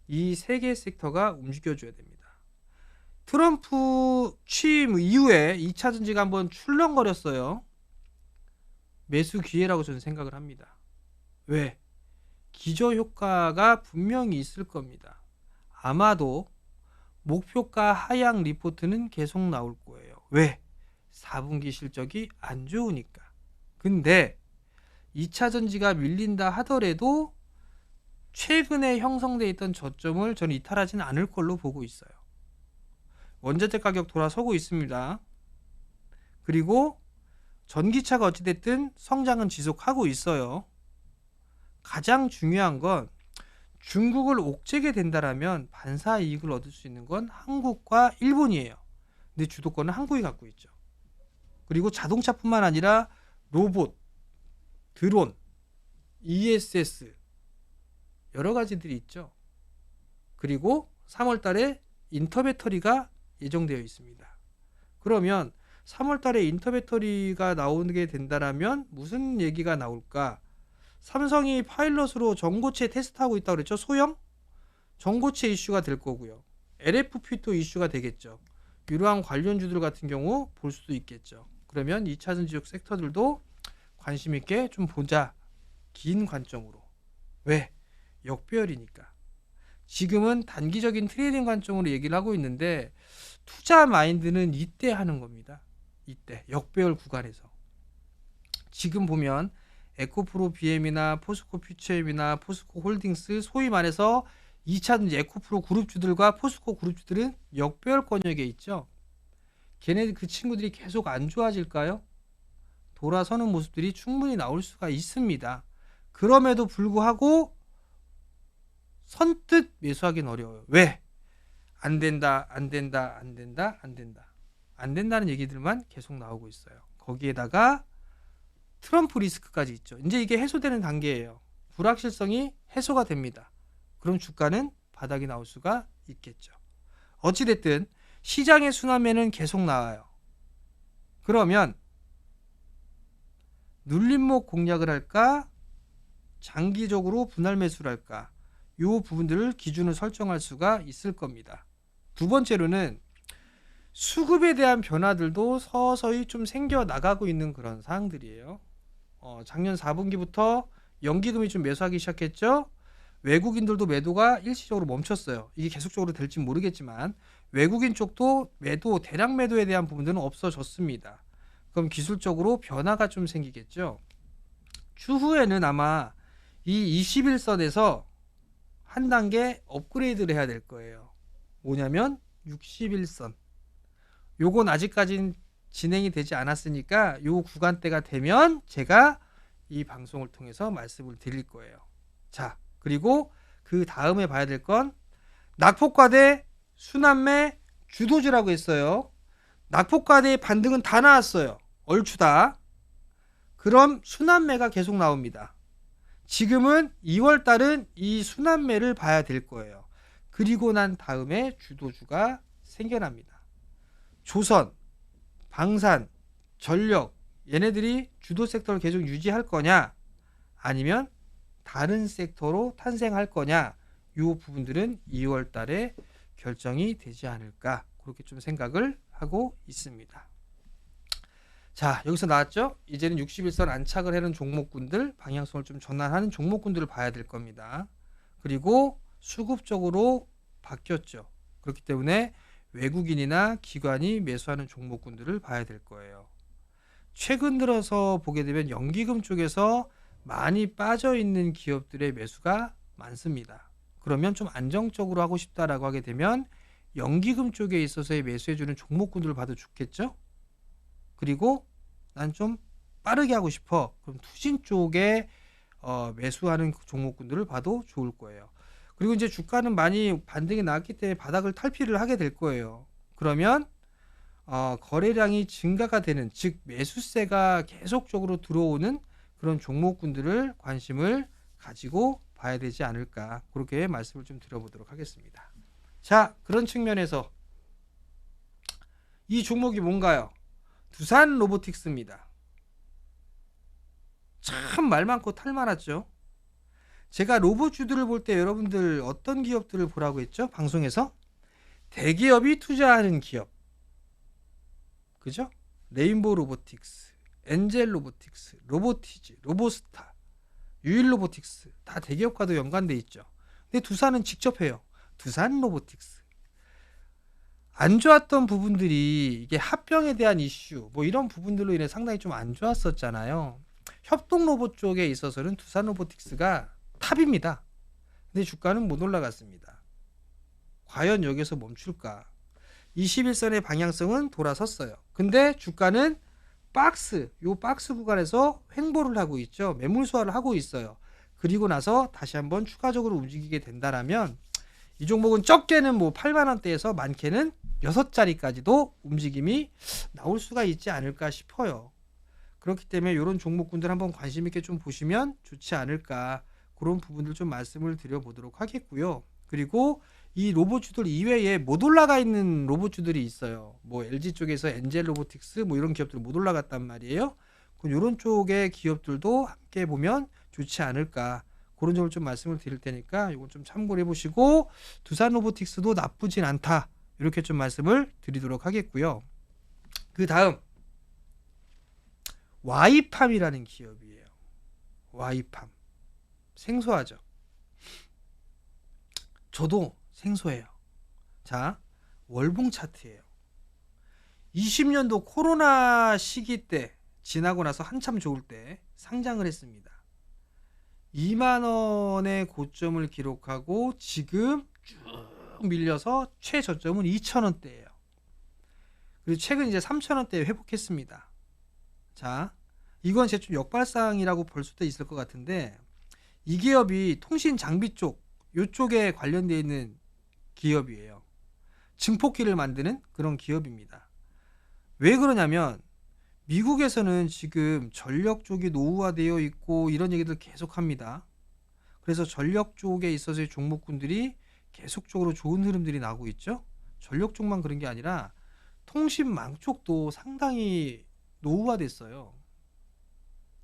이 세 개 섹터가 움직여줘야 됩니다. 트럼프 취임 이후에 2차 전지가 한번 출렁거렸어요. 매수 기회라고 저는 생각을 합니다. 왜? 기저효과가 분명히 있을 겁니다. 아마도 목표가 하향 리포트는 계속 나올 거예요. 왜? 4분기 실적이 안 좋으니까. 근데 2차 전지가 밀린다 하더라도 최근에 형성되어 있던 저점을 저는 이탈하지는 않을 걸로 보고 있어요. 원자재 가격 돌아서고 있습니다. 그리고 전기차가 어찌됐든 성장은 지속하고 있어요. 가장 중요한 건 중국을 옥죄게 된다라면 반사 이익을 얻을 수 있는 건 한국과 일본이에요. 근데 주도권은 한국이 갖고 있죠. 그리고 자동차뿐만 아니라 로봇, 드론, ESS 여러 가지들이 있죠. 그리고 3월 달에 인터배터리가 예정되어 있습니다. 그러면 3월 달에 인터배터리가 나오게 된다라면 무슨 얘기가 나올까? 삼성이 파일럿으로 전고체 테스트하고 있다고 그랬죠. 소형? 전고체 이슈가 될 거고요. LFP도 이슈가 되겠죠. 이러한 관련주들 같은 경우 볼 수도 있겠죠. 그러면 2차 전지적 섹터들도 관심 있게 좀 보자. 긴 관점으로. 왜? 역배열이니까. 지금은 단기적인 트레이딩 관점으로 얘기를 하고 있는데 투자 마인드는 이때 하는 겁니다. 이때 역배열 구간에서. 지금 보면 에코프로 BM이나 포스코 퓨처엠이나 포스코 홀딩스 소위 말해서 2차 에코프로 그룹주들과 포스코 그룹주들은 역배열 권역에 있죠. 걔네 그 친구들이 계속 안 좋아질까요? 돌아서는 모습들이 충분히 나올 수가 있습니다. 그럼에도 불구하고 선뜻 매수하기는 어려워요. 왜? 안 된다, 안 된다, 안 된다, 안 된다. 안 된다는 얘기들만 계속 나오고 있어요. 거기에다가 트럼프 리스크까지 있죠. 이제 이게 해소되는 단계예요. 불확실성이 해소가 됩니다. 그럼 주가는 바닥이 나올 수가 있겠죠. 어찌됐든 시장의 순환매는 계속 나와요. 그러면 눌림목 공략을 할까? 장기적으로 분할 매수를 할까? 이 부분들을 기준을 설정할 수가 있을 겁니다. 두 번째로는 수급에 대한 변화들도 서서히 좀 생겨나가고 있는 그런 사항들이에요. 작년 4분기부터 연기금이 좀 매수하기 시작했죠. 외국인들도 매도가 일시적으로 멈췄어요. 이게 계속적으로 될지 모르겠지만 외국인 쪽도 매도, 대량 매도에 대한 부분들은 없어졌습니다. 그럼 기술적으로 변화가 좀 생기겠죠. 추후에는 아마 이 21선에서 한 단계 업그레이드를 해야 될 거예요. 뭐냐면 61선. 요건 아직까지는 진행이 되지 않았으니까 요 구간대가 되면 제가 이 방송을 통해서 말씀을 드릴 거예요. 자, 그리고 그 다음에 봐야 될 건 낙폭과대, 순환매, 주도주라고 했어요. 낙폭과대의 반등은 다 나왔어요. 얼추다. 그럼 순환매가 계속 나옵니다. 지금은 2월 달은 이 순환매를 봐야 될 거예요. 그리고 난 다음에 주도주가 생겨납니다. 조선, 방산, 전력 얘네들이 주도 섹터를 계속 유지할 거냐 아니면 다른 섹터로 탄생할 거냐 이 부분들은 2월 달에 결정이 되지 않을까 그렇게 좀 생각을 하고 있습니다. 자, 여기서 나왔죠? 이제는 61선 안착을 하는 종목군들 방향성을 좀 전환하는 종목군들을 봐야 될 겁니다. 그리고 수급적으로 바뀌었죠. 그렇기 때문에 외국인이나 기관이 매수하는 종목군들을 봐야 될 거예요. 최근 들어서 보게 되면 연기금 쪽에서 많이 빠져 있는 기업들의 매수가 많습니다. 그러면 좀 안정적으로 하고 싶다라고 하게 되면 연기금 쪽에 있어서의 매수해주는 종목군들을 봐도 좋겠죠? 그리고 난 좀 빠르게 하고 싶어. 그럼 투신 쪽에 매수하는 종목군들을 봐도 좋을 거예요. 그리고 이제 주가는 많이 반등이 나왔기 때문에 바닥을 탈피를 하게 될 거예요. 그러면 거래량이 증가가 되는, 즉 매수세가 계속적으로 들어오는 그런 종목군들을 관심을 가지고 봐야 되지 않을까, 그렇게 말씀을 좀 드려보도록 하겠습니다. 자, 그런 측면에서 이 종목이 뭔가요? 두산 로보틱스입니다. 참 말 많고 탈 많았죠. 제가 로봇주들을 볼 때 여러분들 어떤 기업들을 보라고 했죠? 방송에서 대기업이 투자하는 기업, 그죠? 레인보우 로보틱스, 엔젤 로보틱스, 로보티즈, 로보스타, 유일 로보틱스, 다 대기업과도 연관돼 있죠. 근데 두산은 직접 해요. 두산 로보틱스. 안 좋았던 부분들이 이게 합병에 대한 이슈, 뭐 이런 부분들로 인해 상당히 좀 안 좋았었잖아요. 협동 로봇 쪽에 있어서는 두산 로보틱스가 탑입니다. 근데 주가는 못 올라갔습니다. 과연 여기서 멈출까? 21선의 방향성은 돌아섰어요. 근데 주가는 요 박스 구간에서 횡보를 하고 있죠. 매물 소화를 하고 있어요. 그리고 나서 다시 한번 추가적으로 움직이게 된다라면 이 종목은 적게는 뭐 8만원대에서 많게는 6자리까지도 움직임이 나올 수가 있지 않을까 싶어요. 그렇기 때문에 이런 종목군들 한번 관심 있게 좀 보시면 좋지 않을까, 그런 부분들 좀 말씀을 드려보도록 하겠고요. 그리고 이 로봇주들 이외에 못 올라가 있는 로봇주들이 있어요. 뭐 LG 쪽에서 엔젤 로보틱스 뭐 이런 기업들 못 올라갔단 말이에요. 그럼 이런 쪽의 기업들도 함께 보면 좋지 않을까, 그런 점을 좀 말씀을 드릴 테니까 이건 좀 참고를 해보시고, 두산 로보틱스도 나쁘진 않다, 이렇게 좀 말씀을 드리도록 하겠고요. 그 다음 와이팜이라는 기업이에요. 와이팜 생소하죠? 저도 생소해요. 자, 월봉 차트예요. 20년도 코로나 시기 때 지나고 나서 한참 좋을 때 상장을 했습니다. 2만원의 고점을 기록하고 지금 쭉 밀려서 최저점은 2,000원대예요. 그리고 최근 이제 3,000원대에 회복했습니다. 자, 이건 제 좀 역발상이라고 볼 수도 있을 것 같은데, 이 기업이 통신 장비 쪽, 요쪽에 관련되어 있는 기업이에요. 증폭기를 만드는 그런 기업입니다. 왜 그러냐면 미국에서는 지금 전력 쪽이 노후화되어 있고 이런 얘기들 계속 합니다. 그래서 전력 쪽에 있어서의 종목군들이 계속적으로 좋은 흐름들이 나오고 있죠. 전력 쪽만 그런 게 아니라 통신망 쪽도 상당히 노후화됐어요.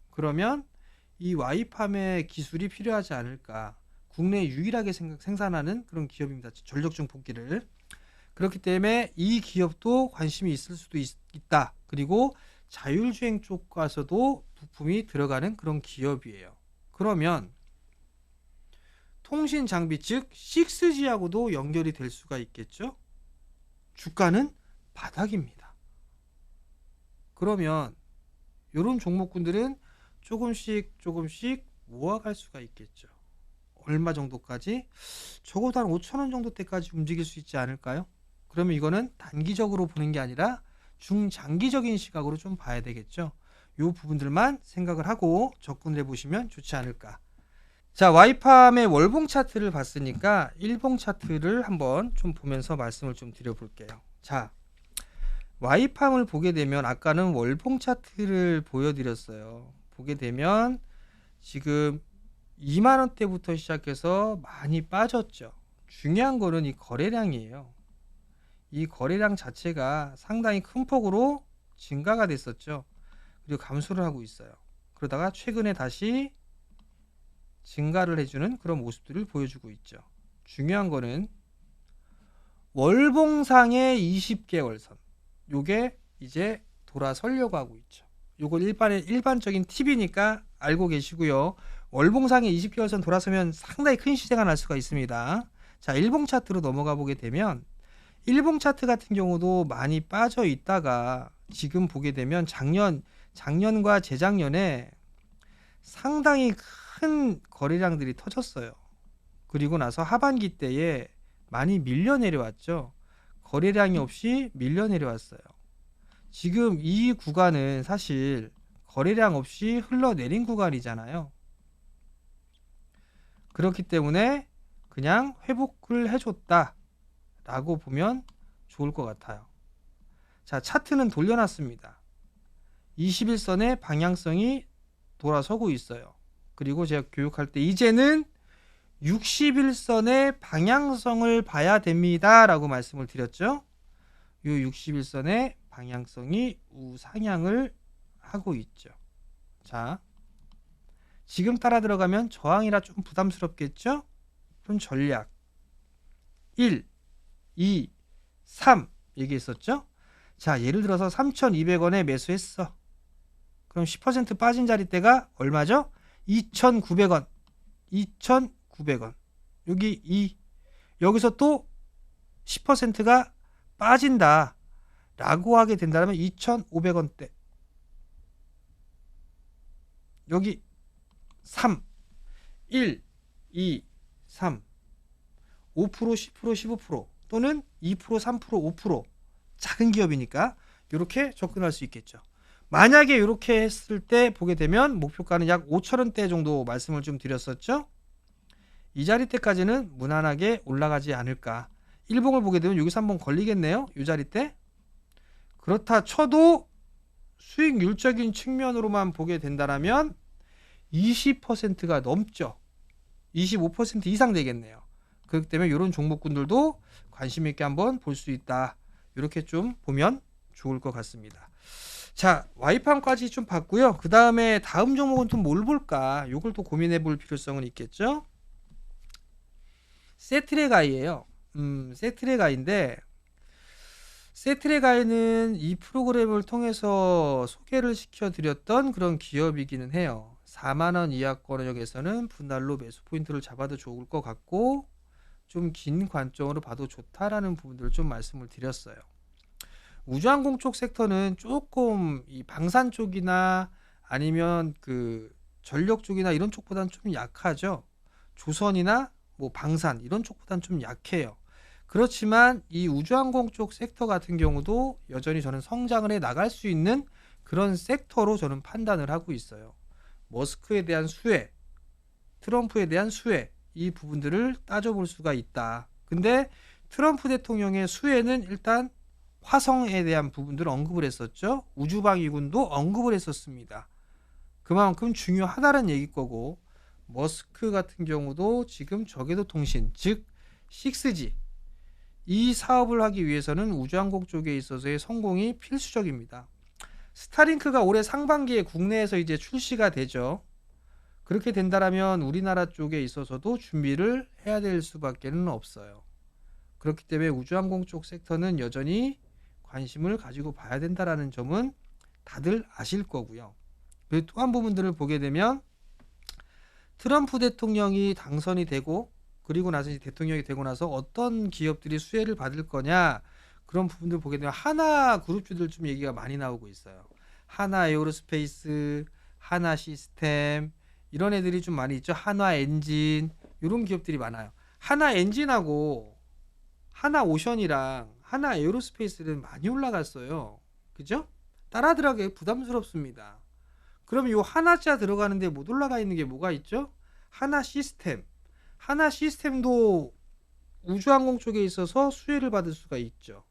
그러면 이 와이팜의 기술이 필요하지 않을까. 국내 유일하게 생산하는 그런 기업입니다. 전력 증폭기를. 그렇기 때문에 이 기업도 관심이 있을 수도 있다. 그리고 자율주행 쪽 가서도 부품이 들어가는 그런 기업이에요. 그러면 통신 장비 즉 6G하고도 연결이 될 수가 있겠죠. 주가는 바닥입니다. 그러면 이런 종목군들은 조금씩 모아갈 수가 있겠죠. 얼마 정도까지? 적어도 한 5,000원 정도 때까지 움직일 수 있지 않을까요? 그러면 이거는 단기적으로 보는 게 아니라 중장기적인 시각으로 좀 봐야 되겠죠. 이 부분들만 생각을 하고 접근해 보시면 좋지 않을까. 자, 와이팜의 월봉 차트를 봤으니까 일봉 차트를 한번 좀 보면서 말씀을 좀 드려볼게요. 자, 와이팜을 보게 되면 아까는 월봉 차트를 보여드렸어요. 보게 되면 지금 2만원대부터 시작해서 많이 빠졌죠. 중요한 거는 이 거래량이에요. 이 거래량 자체가 상당히 큰 폭으로 증가가 됐었죠. 그리고 감소를 하고 있어요. 그러다가 최근에 다시 증가를 해주는 그런 모습들을 보여주고 있죠. 중요한 거는 월봉상의 20개월선, 요게 이제 돌아서려고 하고 있죠. 요걸 일반적인 팁이니까 알고 계시고요. 월봉상의 20개월선 돌아서면 상당히 큰 시세가 날 수가 있습니다. 자, 일봉 차트로 넘어가 보게 되면 일봉 차트 같은 경우도 많이 빠져 있다가 지금 보게 되면 작년과 재작년에 상당히 큰 거래량들이 터졌어요. 그리고 나서 하반기 때에 많이 밀려 내려왔죠. 거래량이 없이 밀려 내려왔어요. 지금 이 구간은 사실 거래량 없이 흘러내린 구간이잖아요. 그렇기 때문에 그냥 회복을 해줬다 라고 보면 좋을 것 같아요. 자, 차트는 돌려놨습니다. 21선의 방향성이 돌아서고 있어요. 그리고 제가 교육할 때 이제는 61선의 방향성을 봐야 됩니다 라고 말씀을 드렸죠. 이 61선의 방향성이 우상향을 하고 있죠. 자, 지금 따라 들어가면 저항이라 좀 부담스럽겠죠? 그럼 전략 1, 2, 3 얘기했었죠? 자, 예를 들어서 3,200원에 매수했어. 그럼 10% 빠진 자리대가 얼마죠? 2,900원. 2,900원. 여기 2. 여기서 또 10%가 빠진다 라고 하게 된다면 2,500원대. 여기 3. 1, 2, 3. 5%, 10%, 15% 또는 2%, 3%, 5% 작은 기업이니까 이렇게 접근할 수 있겠죠. 만약에 이렇게 했을 때 보게 되면 목표가는 약 5,000원대 정도 말씀을 좀 드렸었죠. 이 자리대까지는 무난하게 올라가지 않을까. 일봉을 보게 되면 여기서 한번 걸리겠네요. 이 자리대. 그렇다 쳐도 수익률적인 측면으로만 보게 된다면 20%가 넘죠. 25% 이상 되겠네요. 그렇기 때문에 이런 종목군들도 관심 있게 한번 볼 수 있다. 이렇게 좀 보면 좋을 것 같습니다. 자, 와이판까지 좀 봤고요. 그 다음에 다음 종목은 또 뭘 볼까? 이걸 또 고민해 볼 필요성은 있겠죠. 세트레가이예요. 세트레가이인데 세트레가이는 이 프로그램을 통해서 소개를 시켜드렸던 그런 기업이기는 해요. 4만원 이하권역에서는 분할로 매수 포인트를 잡아도 좋을 것 같고 좀 긴 관점으로 봐도 좋다라는 부분들을 좀 말씀을 드렸어요. 우주항공 쪽 섹터는 조금 이 방산 쪽이나 아니면 그 전력 쪽이나 이런 쪽보다는 좀 약하죠. 조선이나 뭐 방산 이런 쪽보다는 좀 약해요. 그렇지만 이 우주항공 쪽 섹터 같은 경우도 여전히 저는 성장을 해 나갈 수 있는 그런 섹터로 저는 판단을 하고 있어요. 머스크에 대한 수혜, 트럼프에 대한 수혜 이 부분들을 따져볼 수가 있다. 근데 트럼프 대통령의 수혜는 일단 화성에 대한 부분들을 언급을 했었죠. 우주방위군도 언급을 했었습니다. 그만큼 중요하다는 얘기 거고 머스크 같은 경우도 지금 저궤도 통신 즉 6G 이 사업을 하기 위해서는 우주항공 쪽에 있어서의 성공이 필수적입니다. 스타링크가 올해 상반기에 국내에서 이제 출시가 되죠. 그렇게 된다면 우리나라 쪽에 있어서도 준비를 해야 될 수밖에 없어요. 그렇기 때문에 우주항공 쪽 섹터는 여전히 관심을 가지고 봐야 된다는 점은 다들 아실 거고요. 그리고 또 한 부분들을 보게 되면 트럼프 대통령이 당선이 되고 그리고 나서 이제 대통령이 되고 나서 어떤 기업들이 수혜를 받을 거냐 그런 부분들 보게 되면 하나 그룹주들 좀 얘기가 많이 나오고 있어요. 하나 에어로스페이스, 하나 시스템 이런 애들이 좀 많이 있죠. 하나 엔진 이런 기업들이 많아요. 하나 엔진하고 하나 오션이랑 하나 에어로스페이스는 많이 올라갔어요. 그죠? 따라 들어가기 부담스럽습니다. 그럼 요 하나자 들어가는데 못 올라가 있는 게 뭐가 있죠? 하나 시스템. 하나 시스템도 우주항공 쪽에 있어서 수혜를 받을 수가 있죠.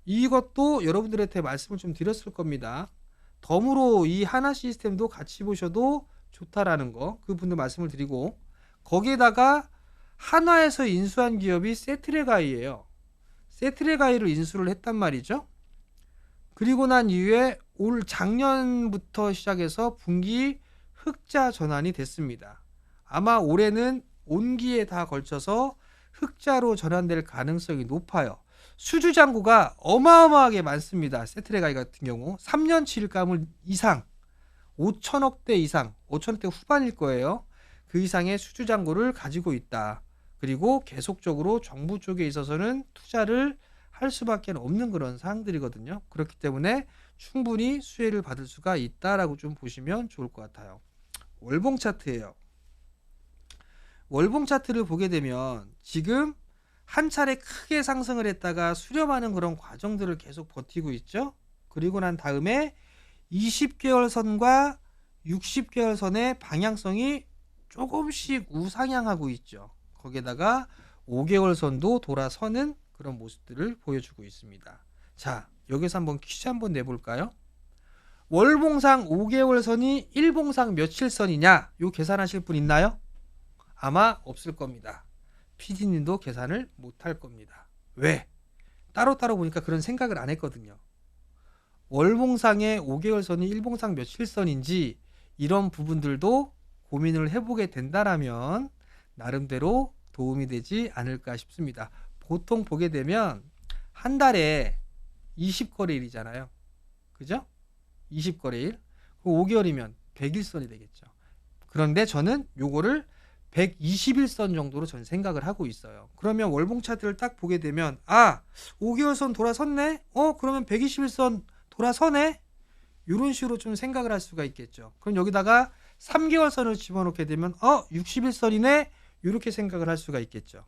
이것도 여러분들한테 말씀을 좀 드렸을 겁니다. 덤으로 이 하나 시스템도 같이 보셔도 좋다라는 거 그 분들 말씀을 드리고 거기에다가 한화에서 인수한 기업이 세트레가이예요. 세트레가이를 인수를 했단 말이죠. 그리고 난 이후에 올 작년부터 시작해서 분기 흑자 전환이 됐습니다. 아마 올해는 온기에 다 걸쳐서 흑자로 전환될 가능성이 높아요. 수주잔고가 어마어마하게 많습니다. 세트레가이 같은 경우 3년치 일감을 이상 5천억대 이상 5천억대 후반일 거예요. 그 이상의 수주잔고를 가지고 있다. 그리고 계속적으로 정부 쪽에 있어서는 투자를 할 수밖에 없는 그런 사항들이거든요. 그렇기 때문에 충분히 수혜를 받을 수가 있다라고 좀 보시면 좋을 것 같아요. 월봉 차트예요. 월봉 차트를 보게 되면 지금 한 차례 크게 상승을 했다가 수렴하는 그런 과정들을 계속 버티고 있죠. 그리고 난 다음에 20개월 선과 60개월 선의 방향성이 조금씩 우상향하고 있죠. 거기에다가 5개월 선도 돌아서는 그런 모습들을 보여주고 있습니다. 자, 여기서 한번 퀴즈 한번 내볼까요? 월봉상 5개월 선이 일봉상 며칠 선이냐? 요 계산하실 분 있나요? 아마 없을 겁니다. PD님도 계산을 못할 겁니다. 왜? 따로따로 보니까 그런 생각을 안 했거든요. 월봉상의 5개월 선이 일봉상 며칠 선인지 이런 부분들도 고민을 해보게 된다라면 나름대로 도움이 되지 않을까 싶습니다. 보통 보게 되면 한 달에 20거래일이잖아요. 그죠? 20거래일. 5개월이면 100일선이 되겠죠. 그런데 저는 요거를 120일선 정도로 저는 생각을 하고 있어요. 그러면 월봉 차트를 딱 보게 되면 5개월 선 돌아섰네? 그러면 120일선 돌아서네? 이런 식으로 좀 생각을 할 수가 있겠죠. 그럼 여기다가 3개월 선을 집어넣게 되면 60일선이네? 이렇게 생각을 할 수가 있겠죠.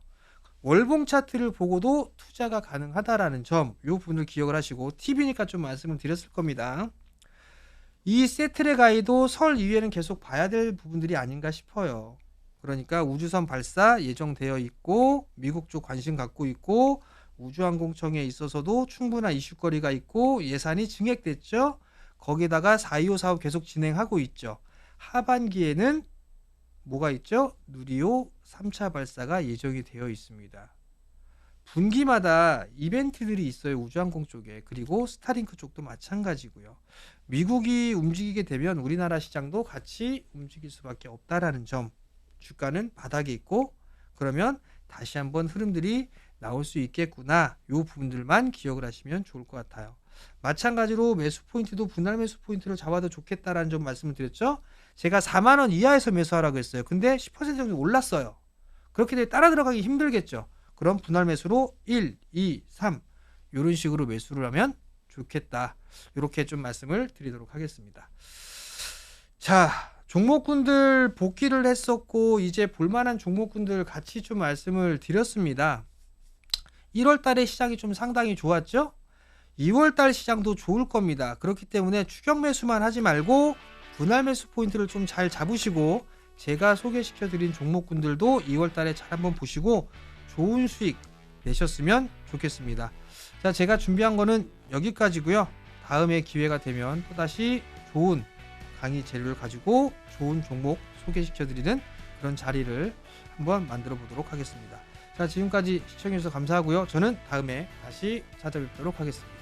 월봉 차트를 보고도 투자가 가능하다라는 점, 이 부분을 기억을 하시고 팁이니까 좀 말씀을 드렸을 겁니다. 이 세트레 가이도 설 이후에는 계속 봐야 될 부분들이 아닌가 싶어요. 그러니까 우주선 발사 예정되어 있고 미국 쪽 관심 갖고 있고 우주항공청에 있어서도 충분한 이슈거리가 있고 예산이 증액됐죠. 거기다가 425 사업 계속 진행하고 있죠. 하반기에는 뭐가 있죠? 누리호 3차 발사가 예정이 되어 있습니다. 분기마다 이벤트들이 있어요. 우주항공 쪽에. 그리고 스타링크 쪽도 마찬가지고요. 미국이 움직이게 되면 우리나라 시장도 같이 움직일 수밖에 없다라는 점. 주가는 바닥에 있고 그러면 다시 한번 흐름들이 나올 수 있겠구나. 이 부분들만 기억을 하시면 좋을 것 같아요. 마찬가지로 매수 포인트도 분할 매수 포인트를 잡아도 좋겠다라는 점 말씀을 드렸죠. 제가 4만원 이하에서 매수하라고 했어요. 근데 10% 정도 올랐어요. 그렇게 되면 따라 들어가기 힘들겠죠. 그럼 분할 매수로 1, 2, 3 이런 식으로 매수를 하면 좋겠다. 이렇게 좀 말씀을 드리도록 하겠습니다. 자, 종목군들 복귀를 했었고 이제 볼만한 종목군들 같이 좀 말씀을 드렸습니다. 1월달에 시장이 좀 상당히 좋았죠. 2월달 시장도 좋을 겁니다. 그렇기 때문에 추격 매수만 하지 말고 분할 매수 포인트를 좀 잘 잡으시고 제가 소개시켜드린 종목군들도 2월달에 잘 한번 보시고 좋은 수익 내셨으면 좋겠습니다. 자, 제가 준비한 거는 여기까지고요. 다음에 기회가 되면 또다시 좋은 강의 재료를 가지고 좋은 종목 소개시켜드리는 그런 자리를 한번 만들어 보도록 하겠습니다. 자, 지금까지 시청해주셔서 감사하고요. 저는 다음에 다시 찾아뵙도록 하겠습니다.